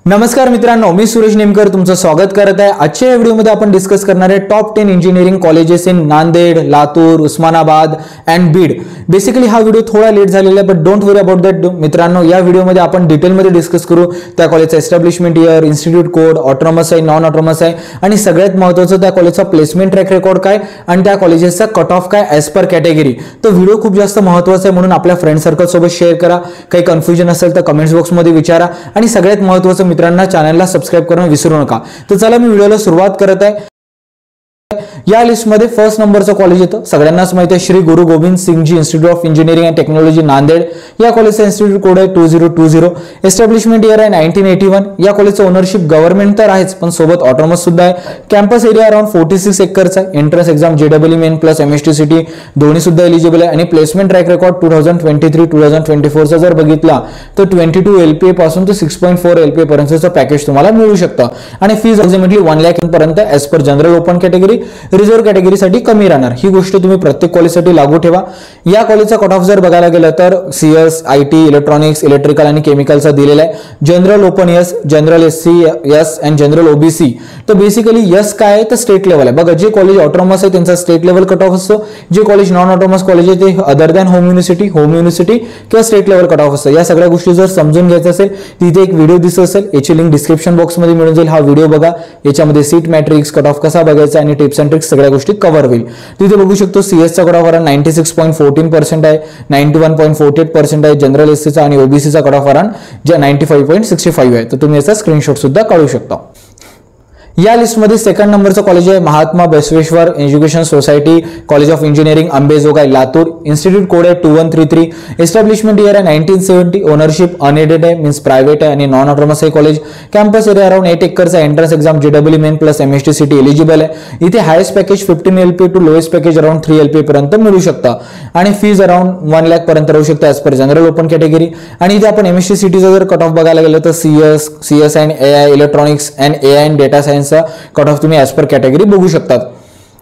नमस्कार मित्रांनो, मी सुरेश नेमकर तुमचं स्वागत करत आहे। आजच्या या व्हिडिओमध्ये आपण डिस्कस करणार आहे top 10 engineering colleges in Nanded, Latur, Osmanabad and Beed. Basically हा व्हिडिओ थोडा लेट झालेला आहे, but don't worry about that मित्रांनो। या व्हिडिओमध्ये आपण डिटेलमध्ये डिस्कस करू त्या कॉलेजचा establishment year, institute code, autonomous आहे, नॉन ऑटोनॉमस आहे आणि सगळ्यात महत्त्वाचं त्या कॉलेजचा प्लेसमेंट ट्रॅक रेकॉर्ड काय आणि त्या कॉलेजेसचा कट ऑफ काय ॲज पर कॅटेगरी। तो व्हिडिओ खूप जास्त महत्त्वाचा आहे, म्हणून आपल्या फ्रेंड सर्कल सोबत शेअर करा। काही कन्फ्युजन असेल तर कमेंट्स बॉक्समध्ये विचारा आणि सगळ्यात महत्त्वाचं मित्रांनो चॅनलला सबस्क्राइब करणं विसरू नका। तर चला मी व्हिडिओला सुरुवात करत आहे। या लिस्ट मध्ये फर्स्ट नंबरचं कॉलेज येतं, सगळ्यांनाच माहिती आहे, Shri Guru Gobind Singhji institute of engineering and technology Nanded. या कॉलेजचा इन्स्टिट्यूट कोड आहे 2020, एस्टॅब्लिशमेंट इयर आहे 1981। या कॉलेजचं ओनरशिप गव्हर्नमेंट तर आहेच, पण सोबत ऑटोनॉमस सुद्धा आहे। कॅम्पस एरिया अराउंड 46 एकरचा आहे। Entrance exam JEE main plus MSTCT दोन्ही सुद्धा एलिजिबल आहे आणि प्लेसमेंट ट्रॅक रेकॉर्ड 2023-2024 चा जर बघितला तर 22 LPA पासून ते 6.4 LPA पर्यंतचं पॅकेज तुम्हाला मिळू शकतं आणि फीज अल्टिमेटली 1 लाख पर्यंत as per general open category, reserve कॅटेगरीसाठी कमी राहणार। ही गोष्ट तुम्ही प्रत्येक कॉलेजसाठी लागू ठेवा। या कॉलेजचा कट ऑफ जर बघायला गेलं तर CS, IT, इलेक्ट्रॉनिक्स, इलेक्ट्रिकल आणि केमिकलचा दिलेला आहे। General open yes, general SC yes and general OBC। तर बेसिकली यस काय आहे तर स्टेट लेवल आहे। बघा, जे कॉलेज ऑटोनॉमस आहे त्यांचा स्टेट लेवल कट ऑफ असतो, जे कॉलेज नॉन ऑटोनॉमस कॉलेज आहे ते अदर दॅन होम युनिव्हर्सिटी किंवा स्टेट लेवल कट ऑफ असतं। या सगळ्या गोष्टी जर समजून घ्यायचं असेल तिथे एक व्हिडिओ दिसत असेल, याची लिंक डिस्क्रिप्शन बॉक्समध्ये मिळून जाईल। हा व्हिडिओ बघा, याच्यामध्ये सीट मॅट्रिक्स, कट ऑफ कसा बघायचा आणि टिप्स अँड ट्रिक्स सगळ्या गोष्टी कव्हर होईल। तिथे बघू शकतो CS चा कट ऑफ अराउंड 96.14% आहे, 91.48% आहे। जनरल SC चा आणि OBC चा कट ऑफ अराउंड 95.65 आहे। तर तुम्ही याचा स्क्रीनशॉट सुद्धा काढू शकता। या लिस्टमध्ये सेकंड नंबरचं कॉलेज आहे Mahatma Basaveshwar education society college of engineering Ambejogai Latur. Institute code आहे 2133, एस्टॅब्लिशमेंट इयर आहे 1970, ओनरशिप अनएडेड आहे मीन्स प्रायव्हेट आहे आणि नॉन ऑटोनॉमस आहे कॉलेज। कॅम्पस एरिया अराउंड 8 एकरचा, entrance exam JEE main plus MSTCT eligible आहे। इथे highest package 15 LPA to lowest package around 3 LPA पर्यंत मिळू शकतं आणि फीज अराउंड 1 लाख पर्यंत राहू शकते as per general open category. आणि इथे आपण MSTCTचा जर कट ऑफ बघायला गेलं तर CS and AI, electronics and AI and data science cut off तुम्ही ॲज पर कॅटेगरी बघू शकतात।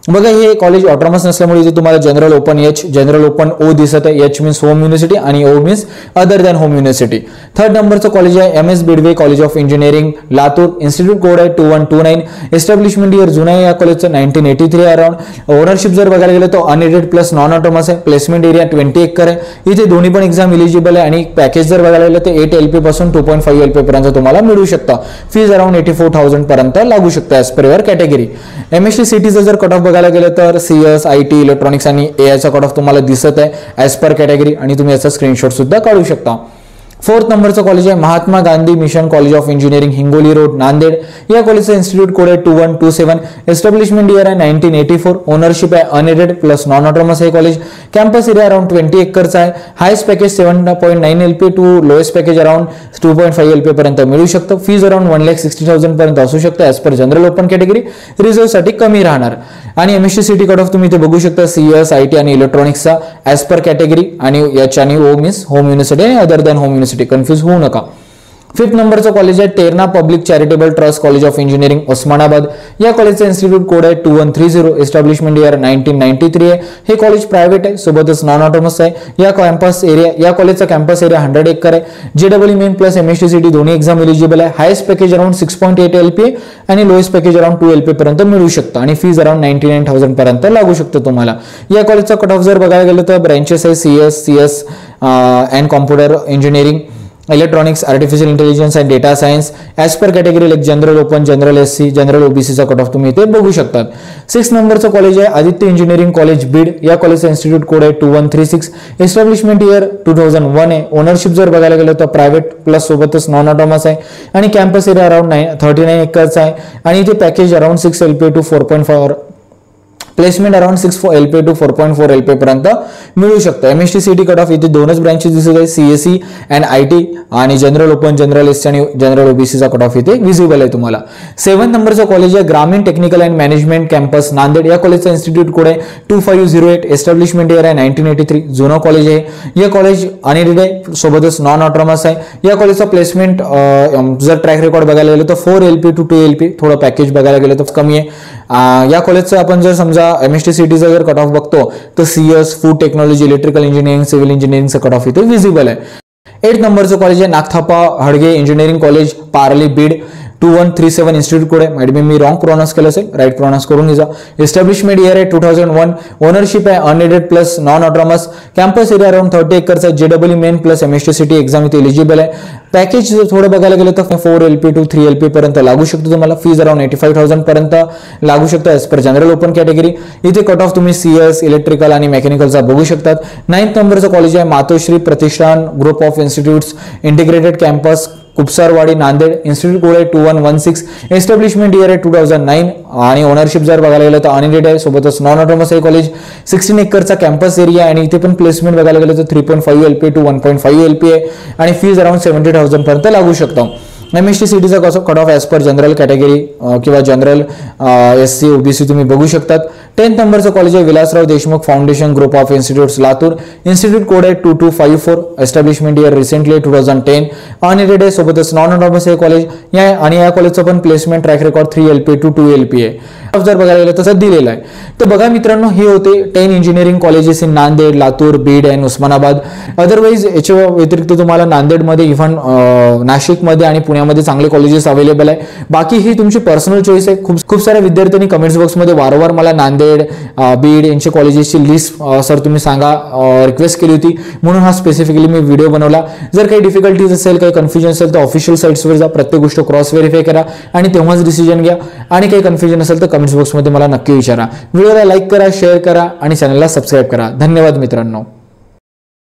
बघा, हे कॉलेज ऑटोनॉमस नसल्यामुळे इथे तुम्हाला general open H, general open O दिसत आहे। H मीन्स होम युनिव्हर्सिटी आणि O means other than home university. Third नंबरचं कॉलेज आहे MS Bidwe college of engineering Latur. Institute code आहे 2129, एस्टॅब्लिशमेंट इयर जुना आहे या कॉलेजचं 1983 अराउंड। ओनरशिप जर बघायला गेलं तर अनएडेड प्लस नॉन ऑटोनॉमस आहे। प्लेसमेंट एरिया 20 एकर आहे। इथे दोन्ही पण एक्झाम एलिजिबल आहे आणि पॅकेज जर बघायला गेलं तर 8 LPA पासून 2.5 LPA पर्यंत तुम्हाला मिळू शकतं। फीज अराउंड 84,000 पर्यंत लागू शकते ॲज पर युअर कॅटेगरी। MSTCTचा जर कट ऑफ बघायला गेलं तर CS, IT, इलेक्ट्रॉनिक्स आणि AI चा कट ऑफ तुम्हाला दिसत आहे ॲज पर कॅटेगरी आणि तुम्ही याचा स्क्रीनशॉट सुद्धा काढू शकता। फोर्थ नंबरचं कॉलेज आहे Mahatma Gandhi mission college of engineering Hingoli road Nanded. या कॉलेजचा इन्स्टिट्यूट कोड आहे 2127, एस्टॅब्लिशमेंट इयर आहे 1984, ओनरशिप आहे अनएडेड प्लस नॉन ऑटोनॉमस आहे कॉलेज। कॅम्पस एरिया अराउंड 20 एकरचा आहे। Highest package 7.9 LPA to lowest package around 2.5 LPA पर्यंत मिळू शकतं। फीज अराउंड 1,60,000 पर्यंत असू शकते as per general open category, reserve साठी कमी राहणार। आणि MSTCT कट ऑफ तुम्ही इथे बघू शकता CS, IT आणि इलेक्ट्रॉनिक्सचा ॲज पर कॅटेगरी आणि H आणि O मीन्स होम युनिव्हर्सिटी आणि other than home university, confuse होऊ नका। फिफ्थ नंबरचं कॉलेज आहे Terna public charitable trust college of engineering Osmanabad. या कॉलेजचा इन्स्टिट्यूट कोड आहे 2130, एस्टॅब्लिशमेंट इयर 1993 आहे। हे कॉलेज प्रायव्हेट आहे, सोबतच नॉन ऑटोनॉमस आहे। या कॉलेजचा कॅम्पस एरिया 100 एकर आहे। JEE मेन प्लस MSTCT दोन्ही एक्झाम एलिजिबल आहे। हायेस्ट पॅकेज अराउंड 6.8 LPA आणि लोएस्ट पॅकेज अराउंड 2 LPA पर्यंत मिळू शकतं आणि फीज अराउंड 99,000 पर्यंत लागू शकतं तुम्हाला। या कॉलेजचा कट ऑफ जर बघायला गेलं तर ब्रँचेस आहे CS and computer engineering, electronics, artificial intelligence and data science as per category like general open, general SC, general OBC चा कट ऑफ तुम्ही इथे बघू शकतात। 6 नंबरचं कॉलेज आहे आदित्य इंजिनिअरिंग कॉलेज बीड। या कॉलेजचा इन्स्टिट्यूट कोड आहे 2136, एस्टॅब्लिशमेंट इयर 2001 आहे। ओनरशिप जर बघायला गेलं तर प्रायव्हेट प्लस सोबतच नॉन ऑटोनॉमस आहे आणि कॅम्पस एरिया अराउंड 39 एकरचा आहे आणि इथे package around 6 LPA to 4.4, placement around 6 LPA to 4.4 LPA पर्यंत मिळू शकतं। MSTCT कट ऑफ इथे दोनच ब्रँचेस दिसत आहे, CSE अँड IT आणि जनरल ओपन, जनरल SC आणि जनरल OBC चा कट ऑफ इथे विजिबल आहे तुम्हाला। 7 नंबरचं कॉलेज आहे ग्रामीण technical and management campus Nanded. या कॉलेजचा इन्स्टिट्यूट कोड आहे 2508, एस्टॅब्लिशमेंट इयर आहे 1983, जुनं कॉलेज आहे। हे कॉलेज अनएडेड आहे, सोबतच नॉन ऑटोनॉमस आहे। या कॉलेजचा प्लेसमेंट जर ट्रॅक रेकॉर्ड बघायला गेलं तर 4 LPA टू 2 LPA, थोडं पॅकेज बघायला गेलं तर कमी आहे। या कॉलेजचं आपण जर समजा MSTCTचा जर कट ऑफ बघतो तर CS, food technology, electrical engineering, civil इंजिनिअरिंगचा कट ऑफ इथे विजिबल आहे। 8 नंबरचं कॉलेज आहे Nagthapa Hadge engineering college Parli Beed 2137 institute code आहे. Might be me wrong pronounce केलं असेल, राईट प्रोनाउन्स करून घ्या. एस्टॅब्लिशमेंट इयर आहे 2001. ओनरशिप आहे unaided plus non autonomous. Campus area around 30 acres आहे. JW main plus MST city exam इथे एलिजिबल आहे. पॅकेज थोडं बघायला गेलं तर 4 LP to 3 LP पर्यंत लागू शकतो तुम्हाला. फीज अराउंड 85,000 पर्यंत लागू शकतो as per general open category. इथे कट ऑफ तुम्ही CS इलेक्ट्रिकल आणि मेकॅनिकलचा बघू शकतात. 9th नंबरचं कॉलेज आहे Matoshri Pratishthan group of institutes integrated campus Kupsarwadi Nanded. Institute code आहे 2116. एस्टॅब्लिशमेंट इयर आहे 2009 आणि ओनरशिप जर बघायला गेलं तर अनएडेड आहे. सोबतच नॉन ऑटोनॉमस आहे कॉलेज. 16 एकरचा कॅम्पस एरिया आणि इथे पण प्लेसमेंट बघायला गेलं तर 3.5 LP to 1.5 LP आहे आणि फीज अराउंड 70,000 पर्यंत लागू शकतो. एमएसटी सिटीचा कसं cut off as per general category किंवा जनरल SC OBC तुम्ही बघू शकतात. 10th नंबरचं कॉलेज आहे Vilasrao Deshmukh foundation group of institutes Latur. Institute code आहे 2254. Establishment year recently 2010. अनएडेड आहे. सोबतच नॉन ऑटोनॉमस आहे कॉलेज आणि या कॉलेजचं पण placement track record 3 LP to 2 LP आहे. जर बघायला गेलं तसं दिलेलं आहे. तर बघा मित्रांनो हे होते 10 engineering colleges in Nanded Latur Beed and Osmanabad. Otherwise याच्या व्यतिरिक्त तुम्हाला नांदेडमध्ये इव्हन नाशिकमध्ये आणि पुण्यामध्ये चांगले कॉलेजेस अवेलेबल आहे. बाकी ही तुमची पर्सनल चॉईस आहे. खूप साऱ्या विद्यार्थ्यांनी कमेंट्स बॉक्समध्ये वारंवार मला नांदेड बीड यांच्या कॉलेजेसची लिस्ट सर तुम्ही सांगा रिक्वेस्ट केली होती, म्हणून हा स्पेसिफिकली मी व्हिडिओ बनवला. जर काही डिफिकल्टीज असेल काही कन्फ्युजन असेल तर ऑफिशियल साईट्सवर जा, प्रत्येक गोष्ट क्रॉस व्हेरीफाय करा आणि तेव्हाच डिसिजन घ्या. आणि काही कन्फ्युजन असेल तर कमेंट्स बॉक्समध्ये मला नक्की विचारा. व्हिडिओला लाईक करा, शेअर करा आणि चॅनलला सबस्क्राईब करा. धन्यवाद मित्रांनो.